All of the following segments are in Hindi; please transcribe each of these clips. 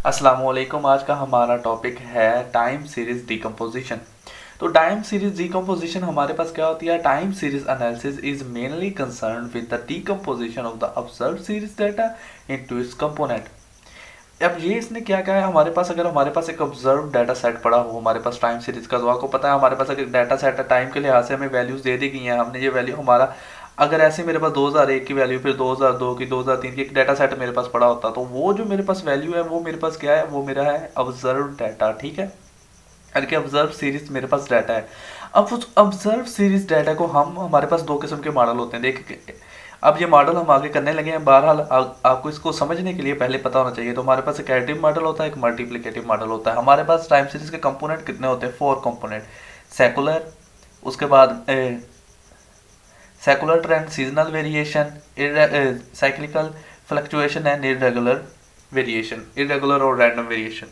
अस्सलामुअलैकुम। आज का हमारा टॉपिक है टाइम सीरीज डिकम्पोजिशन। तो टाइम सीरीज डिकम्पोजिशन हमारे पास क्या होती है? Time series analysis is mainly concern with the decomposition of the observed series data into its component. अब ये इसने क्या कहा है, हमारे पास अगर हमारे पास एक ऑब्जर्व डाटा सेट पड़ा हो हमारे पास टाइम सीरीज का, तो आपको पता है हमारे पास अगर डाटा सेट है टाइम के लिहाज से हमें वैल्यूज दे दी गई हैं। हमने ये वैल्यू हमारा अगर ऐसे मेरे पास 2001 की वैल्यू, फिर 2002 की, 2003 की एक डाटा सेट मेरे पास पड़ा होता, तो वो जो मेरे पास वैल्यू है वो मेरे पास क्या है? वो मेरा है ऑब्जर्व डाटा। ठीक है, यानी कि ऑब्जर्व सीरीज मेरे पास डाटा है। अब उस ऑब्जर्व सीरीज डाटा को हम, हमारे पास दो किस्म के मॉडल होते हैं। देख, अब ये मॉडल हम आगे करने लगे हैं। बहरहाल आपको इसको समझने के लिए पहले पता होना चाहिए। तो हमारे पास एक एडिटिव मॉडल होता है, एक मल्टीप्लिकेटिव मॉडल होता है। हमारे पास टाइम सीरीज के कंपोनेंट कितने होते हैं? 4 कंपोनेंट। सेकुलर, उसके बाद secular trend, seasonal variation, cyclical fluctuation and irregular variation, irregular और रैंडम वेरिएशन।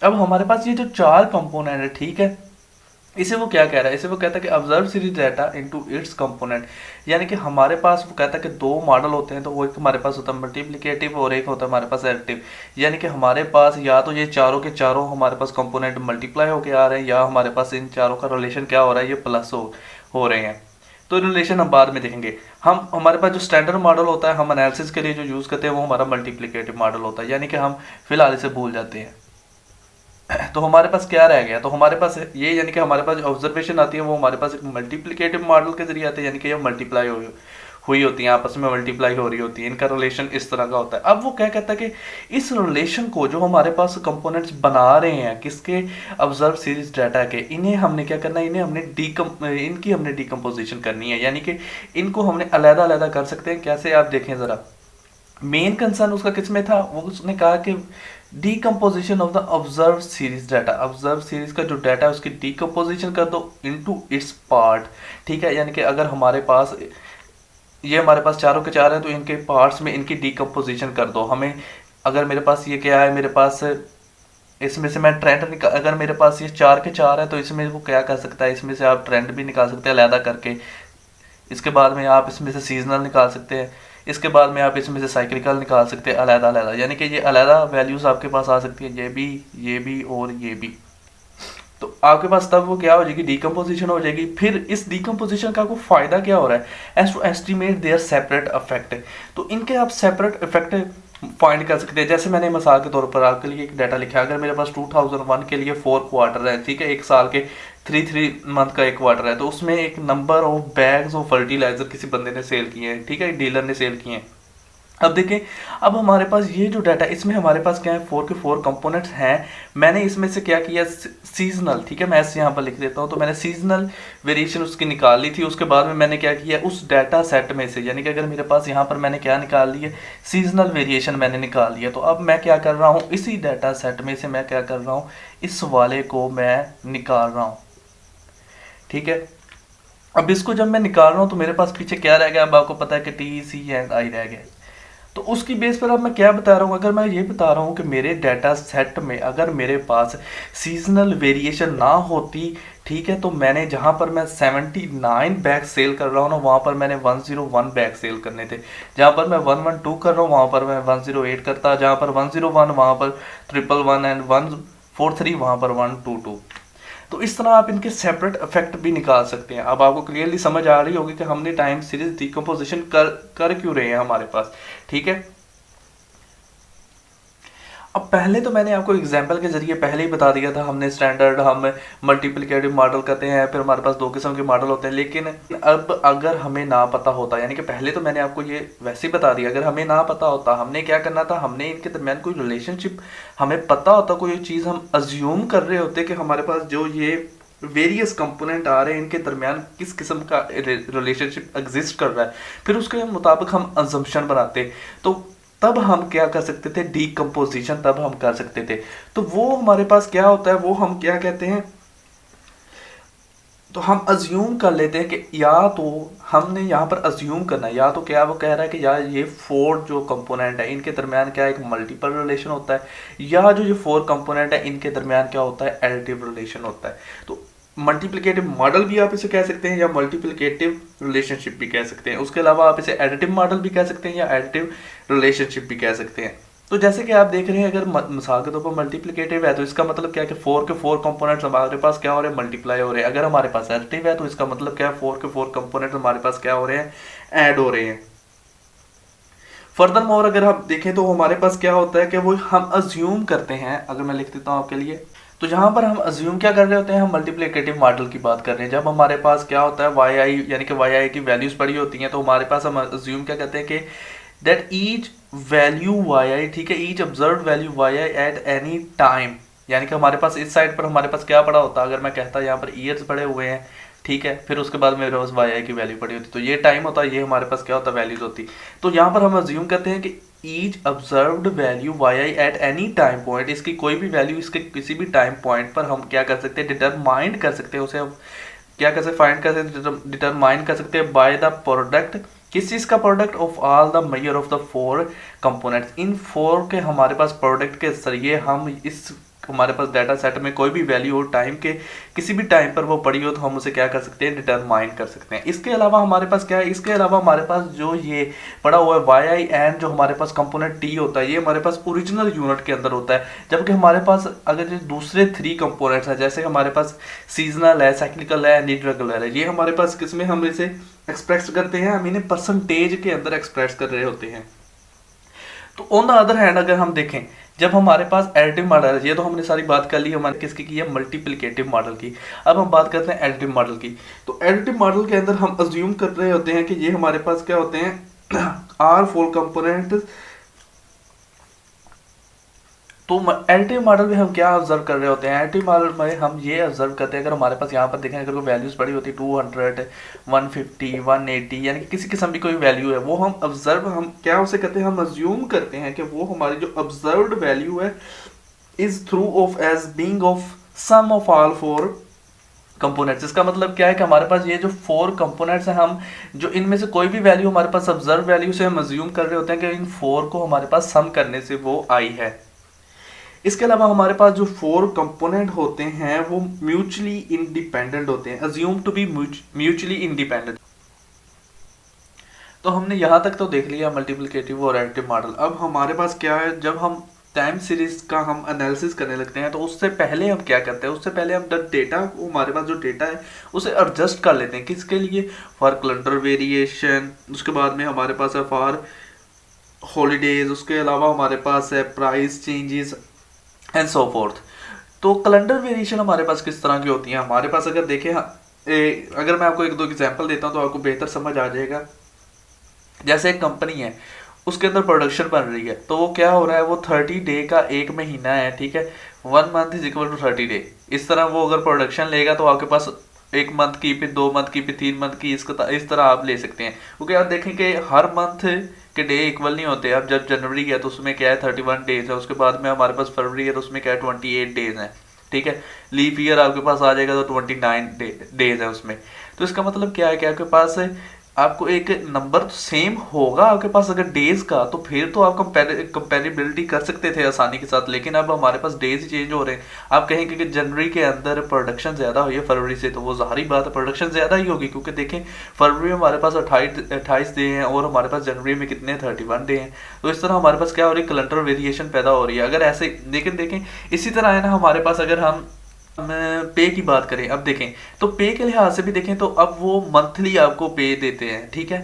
अब हमारे पास ये जो 4 कंपोनेंट है, ठीक है, इसे वो क्या कह रहा है? इसे वो कहता है कि observe series data into its component. यानी कि हमारे पास वो कहता है कि दो मॉडल होते हैं, तो वो एक हमारे पास होता है मल्टीप्लिकेटिव और एक होता है हमारे पास एडिटिव। यानी कि हमारे पास या तो ये चारों के चारों हमारे पास कंपोनेंट मल्टीप्लाई होके आ रहे हैं, या हमारे पास इन चारों का रिलेशन क्या हो रहा है? ये प्लस हो रहे हैं। तो रिलेशन हम बाद में देखेंगे। हम, हमारे पास जो स्टैंडर्ड मॉडल होता है हम एनालिसिस के लिए जो यूज़ करते हैं वो हमारा मल्टीप्लिकेटिव मॉडल होता है। यानी कि हम फिलहाल इसे भूल जाते हैं। तो हमारे पास क्या रह गया? तो हमारे पास ये, यानी कि हमारे पास जो ऑब्जर्वेशन आती है वो हमारे पास एक मल्टीप्लिकेटिव मॉडल के जरिए आते हैं। यानी कि ये मल्टीप्लाई हुई होती हैं, आपस में मल्टीप्लाई हो रही होती है। इनका रिलेशन इस तरह का होता है। अब वो क्या कहता है कि इस रिलेशन को जो हमारे पास कंपोनेंट्स बना रहे हैं किसके? ऑब्जर्व सीरीज डाटा के, इन्हें हमने क्या करना है? इन्हें हमने इनकी हमने डिकम्पोजिशन करनी है। यानी कि इनको हमने अलग अलग कर सकते हैं। कैसे? आप देखें ज़रा। मेन कंसर्न उसका किस में था? वो उसने कहा कि decomposition of the observe series data. Observe series का जो डाटा है उसकी डीकम्पोजिशन कर दो इनटू इट्स पार्ट। ठीक है, यानी कि अगर हमारे पास ये हमारे पास चारों के चार हैं, तो इनके पार्ट्स में इनकी डीकम्पोजिशन कर दो हमें। अगर मेरे पास ये क्या है, मेरे पास इसमें से मैं ट्रेंड निकाल, अगर मेरे पास ये 4 के 4 है तो इसमें वो क्या कर सकता है? इसमें से आप ट्रेंड भी निकाल सकते हैं अलहदा करके। इसके बाद में आप इसमें से सीजनल निकाल सकते हैं। इसके बाद में आप इसमें से साइक्लिकल निकाल सकते हैं अलहदा अलहदा। यानी कि ये अलहदा वैल्यूज़ आपके पास आ सकती है, ये भी और ये भी। तो आपके पास तब वो क्या हो जाएगी? डीकम्पोजिशन हो जाएगी। फिर इस डीकम्पोजिशन का आपको फ़ायदा क्या हो रहा है? As to estimate their separate effect. तो इनके आप सेपरेट इफेक्ट फाइंड कर सकते हैं। जैसे मैंने मिसाल के तौर पर आपके लिए एक डाटा लिखा है। अगर मेरे पास 2001 के लिए 4 क्वार्टर है, ठीक है, एक साल के 3 मंथ का एक क्वार्टर है, तो उसमें एक number of bags of fertiliser किसी बंदे ने सेल किए हैं, ठीक है, डीलर ने सेल किए हैं। अब देखें, अब हमारे पास ये जो डाटा, इसमें हमारे पास क्या है? 4 के 4 कंपोनेंट्स हैं। मैंने इसमें से क्या किया? सीजनल, ठीक है, मैं ऐसे यहाँ पर लिख देता हूँ। तो मैंने सीजनल वेरिएशन उसकी निकाल ली थी। उसके बाद में मैंने क्या किया? उस डाटा सेट में से, यानी कि अगर मेरे पास यहाँ पर मैंने क्या निकाल लिया? सीजनल वेरिएशन मैंने निकाल लिया। तो अब मैं क्या कर रहा हूँ? इसी डाटा सेट में से मैं क्या कर रहा हूँ? इस वाले को मैं निकाल रहा हूँ। ठीक है, अब इसको जब मैं निकाल रहा हूँ तो मेरे पास पीछे क्या रह गया? अब आपको पता है कि टी, सी एंड आई रह गए। तो उसकी बेस पर अब मैं क्या बता रहा हूँ? अगर मैं ये बता रहा हूँ कि मेरे डाटा सेट में अगर मेरे पास सीजनल वेरिएशन ना होती, ठीक है, तो मैंने जहाँ पर मैं 79 बैग सेल कर रहा हूँ ना, वहाँ पर मैंने 101 बैग सेल करने थे। जहाँ पर मैं 112 कर रहा हूँ वहाँ पर मैं 108 करता, जहाँ पर 101 वहाँ पर 111 एंड 143 वहाँ पर 122। तो इस तरह आप इनके सेपरेट इफेक्ट भी निकाल सकते हैं। अब आपको क्लियरली समझ आ रही होगी कि हमने टाइम सीरीज डिकम्पोजिशन कर क्यों रहे हैं हमारे पास। ठीक है, अब पहले तो मैंने आपको एग्जांपल के जरिए पहले ही बता दिया था। हमने स्टैंडर्ड, हम मल्टीप्लिकेटिव मॉडल करते हैं, फिर हमारे पास दो किस्म के मॉडल होते हैं। लेकिन अब अगर हमें ना पता होता, यानी कि पहले तो मैंने आपको ये वैसे ही बता दिया, अगर हमें ना पता होता हमने क्या करना था? हमने इनके दरमियान कोई रिलेशनशिप हमें पता होता, कोई चीज़ हम अज्यूम कर रहे होते कि हमारे पास जो ये वेरियस कंपोनेंट आ रहे हैं इनके दरमियान किस किस्म का रिलेशनशिप एग्जिस्ट कर रहा है, फिर उसके मुताबिक हम अजम्पशन बनाते। तो तब हम क्या कर सकते थे? डीकम्पोजिशन तब हम कर सकते थे। तो वो हमारे पास क्या होता है? वो हम क्या कहते हैं? तो हम अज्यूम कर लेते हैं कि या तो हमने यहाँ पर अज्यूम करना है, या तो क्या वो कह रहा है कि यार ये 4 जो कंपोनेंट है इनके दरमियान क्या एक मल्टीपल रिलेशन होता है, या जो ये 4 कंपोनेंट है इनके दरमियान क्या होता है? एडिटिव रिलेशन होता है। तो मल्टीप्लिकेटिव मॉडल भी आप इसे कह सकते हैं, या मल्टीप्लिकेटिव रिलेशनशिप भी कह सकते हैं। उसके अलावा आप इसे एडिटिव मॉडल भी कह सकते हैं, या एडिटिव रिलेशनशिप भी कह सकते हैं। तो जैसे कि आप देख रहे हैं, अगर मिसाल के तौर पर मल्टीप्लिकेटिव है तो इसका मतलब क्या है कि 4 के 4 कंपोनेंट्स हमारे पास क्या हो रहे हैं, मल्टीप्लाई हो रहे हैं। अगर हमारे पास एडिटिव है तो इसका मतलब क्या है, 4 के 4 कंपोनेंट्स हमारे पास क्या हो रहे हैं, ऐड हो रहे हैं। फर्दर मोर अगर आप देखें तो हमारे पास क्या होता है कि वो हम अज्यूम करते हैं, अगर मैं लिख देता हूँ आपके लिए, तो यहाँ पर हम अज्यूम क्या कर रहे होते हैं, हम मल्टीप्लिकेटिव मॉडल की बात कर रहे हैं। जब हमारे पास क्या होता है वाई आई यानी कि वाई आई की वैल्यूज पड़ी होती हैं, तो हमारे पास हम अज्यूम क्या कहते हैं कि that each value Y I, ठीक है, each observe value Y I at any time, यानी कि हमारे पास इस साइड पर हमारे पास क्या पड़ा होता है, अगर मैं कहता यहाँ पर ईयर्स पड़े हुए हैं, ठीक है, फिर उसके बाद मेरे पास वाई आई की वैल्यू पड़ी होती, तो ये टाइम होता है, ये हमारे पास क्या होता है, वैल्यूज होती। तो यहाँ पर हम अज्यूम करते हैं कि each observed value Y I at any time point, इसकी कोई भी वैल्यू इसके किसी भी टाइम पॉइंट पर हम क्या कर सकते हैं, डिटरमाइन कर सकते हैं, उसे हम क्या कर सकते, फाइंड कर सकते, डिटरमाइन कर सकते हैं बाय द प्रोडक्ट, किस चीज का product, of all the major of the 4 components, इन 4 के हमारे पास प्रोडक्ट के जरिए हम इस हमारे पास डाटा सेट में कोई भी वैल्यू हो टाइम के किसी भी टाइम पर वो पड़ी हो तो हम उसे क्या कर सकते हैं, डिटरमाइन कर सकते हैं। इसके अलावा हमारे पास क्या है, इसके अलावा हमारे पास जो ये पड़ा हुआ है वाई आई एन, जो हमारे पास कंपोनेंट टी होता है, ये हमारे पास ओरिजिनल यूनिट के अंदर होता है, जबकि हमारे पास अगर ये दूसरे 3 कंपोनेंट्स हैं, जैसे हमारे पास सीजनल है, साइक्लिकल है, इर्रेगुलर है, ये हमारे पास किसमें हम इसे एक्सप्रेस करते हैं, हम इन्हें परसेंटेज के अंदर एक्सप्रेस कर रहे होते हैं। तो ऑन द अदर हैंड अगर हम देखें, जब हमारे पास एडिटिव मॉडल है, ये तो हमने सारी बात कर ली हमारे किसकी की है, मल्टीप्लिकेटिव मॉडल की। अब हम बात करते हैं एडिटिव मॉडल की। तो एडिटिव मॉडल के अंदर हम अज्यूम कर रहे होते हैं कि ये हमारे पास क्या होते हैं, आर 4 कंपोनेंट। तो एडिटिव मॉडल में हम क्या ऑब्जर्व कर रहे होते हैं, एडिटिव मॉडल में हम ये ऑब्जर्व करते हैं, अगर हमारे पास यहाँ पर देखें, अगर कोई वैल्यूज पड़ी होती है 200, 150, 180, यानी कि किसी किस्म की कोई वैल्यू है, वो हम ऑब्जर्व, हम क्या उसे कहते हैं, हम अज्यूम करते हैं कि वो हमारी जो ऑब्जर्व्ड वैल्यू है is through of as being of sum of all 4 components. इसका मतलब क्या है कि हमारे पास ये जो 4 कंपोनेंट्स हैं, हम जो इनमें से कोई भी वैल्यू हमारे पास ऑब्जर्व वैल्यू से हम अज्यूम कर रहे होते हैं कि इन 4 को हमारे पास सम करने से वो आई है। इसके अलावा हमारे पास जो 4 कंपोनेंट होते हैं वो म्यूचुअली इंडिपेंडेंट होते हैं, assume to be mutually independent. तो हमने यहाँ तक तो देख लिया मल्टीप्लिकेटिव और एडिटिव मॉडल। अब हमारे पास क्या है, जब हम टाइम सीरीज का हम एनालिसिस करने लगते हैं तो उससे पहले हम क्या करते हैं, उससे पहले हम डेटा, हमारे पास जो डेटा है उसे एडजस्ट कर लेते हैं, किसके लिए, फॉर कैलेंडर वेरिएशन, उसके बाद में हमारे पास है फॉर हॉलीडेज, उसके अलावा हमारे पास है price changes and so fourth. तो कैलेंडर वेरिएशन हमारे पास किस तरह की होती है, हमारे पास अगर देखें, अगर मैं आपको 1-2 एग्जांपल देता हूं तो आपको बेहतर समझ आ जाएगा। जैसे एक कंपनी है, उसके अंदर प्रोडक्शन बन रही है, तो वो क्या हो रहा है, वो 30 डे का एक महीना है, ठीक है, 1 month is equal to 30 day. इस तरह वो अगर प्रोडक्शन लेगा तो आपके पास 1 मंथ की, फिर 2 मंथ की, फिर 3 मंथ की, इस तरह आप ले सकते हैं। क्योंकि आप देखें कि हर मंथ के डे इक्वल नहीं होते। अब जब जनवरी है तो उसमें क्या है 31 डेज है, उसके बाद में हमारे पास फरवरी है तो उसमें क्या है 28 डेज हैं, ठीक है। लीप ईयर आपके पास आ जाएगा तो 29 डेज है उसमें। तो इसका मतलब क्या है कि आपके पास आपको एक नंबर तो सेम होगा आपके पास अगर डेज का, तो फिर तो आप कंपेरेबिलिटी कर सकते थे आसानी के साथ, लेकिन अब हमारे पास डेज चेंज हो रहे हैं। आप कहेंगे कि जनवरी के अंदर प्रोडक्शन ज़्यादा हुई है फरवरी से, तो वो ज़ाहिर बात है प्रोडक्शन ज़्यादा ही होगी, क्योंकि देखें फरवरी में हमारे पास 28 डे हैं और हमारे पास जनवरी में कितने 31 डे हैं। तो इस तरह हमारे पास क्या हो रही है, कैलेंडर वेरिएशन पैदा हो रही है। अगर ऐसे लेकिन देखें इसी तरह है ना, हमारे पास अगर हम पे की बात करें, अब देखें तो पे के लिहाज से भी देखें तो अब वो मंथली आपको पे देते हैं, ठीक है।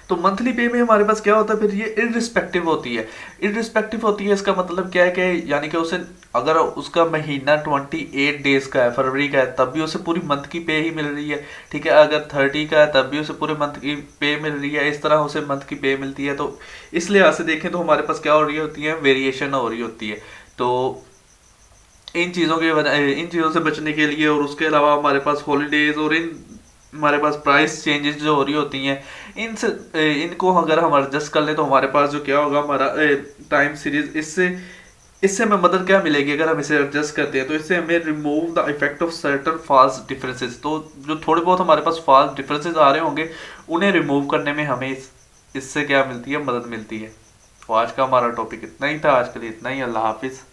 तो मंथली पे में हमारे पास क्या होता है, फिर ये इररिस्पेक्टिव होती है। इररिस्पेक्टिव होती है इसका मतलब क्या है कि यानी कि उसे अगर उसका महीना 28 डेज का है, फरवरी का है, तब भी उसे पूरी मंथ की पे ही मिल रही है, ठीक है। अगर 30 का है तब भी उसे पूरे मंथ की पे मिल रही है, इस तरह उसे मंथ की पे मिलती है। तो इस लिहाज से देखें तो हमारे पास क्या हो रही होती है, वेरिएशन हो रही होती है। तो इन चीज़ों से बचने के लिए, और उसके अलावा हमारे पास हॉलीडेज और हमारे पास प्राइस चेंजेस जो हो रही होती हैं, इनको अगर हम एडजस्ट कर लें तो हमारे पास जो क्या होगा, हमारा टाइम सीरीज, इससे हमें मदद क्या मिलेगी अगर हम इसे एडजस्ट करते हैं, तो इससे हमें remove the effect of certain false differences. तो जो थोड़े बहुत हमारे पास फॉल्स डिफरेंसेस आ रहे होंगे उन्हें रिमूव करने में हमें इससे क्या मिलती है, मदद मिलती है। तो आज का हमारा टॉपिक इतना ही था, आज के लिए इतना ही। अल्लाह हाफिज़।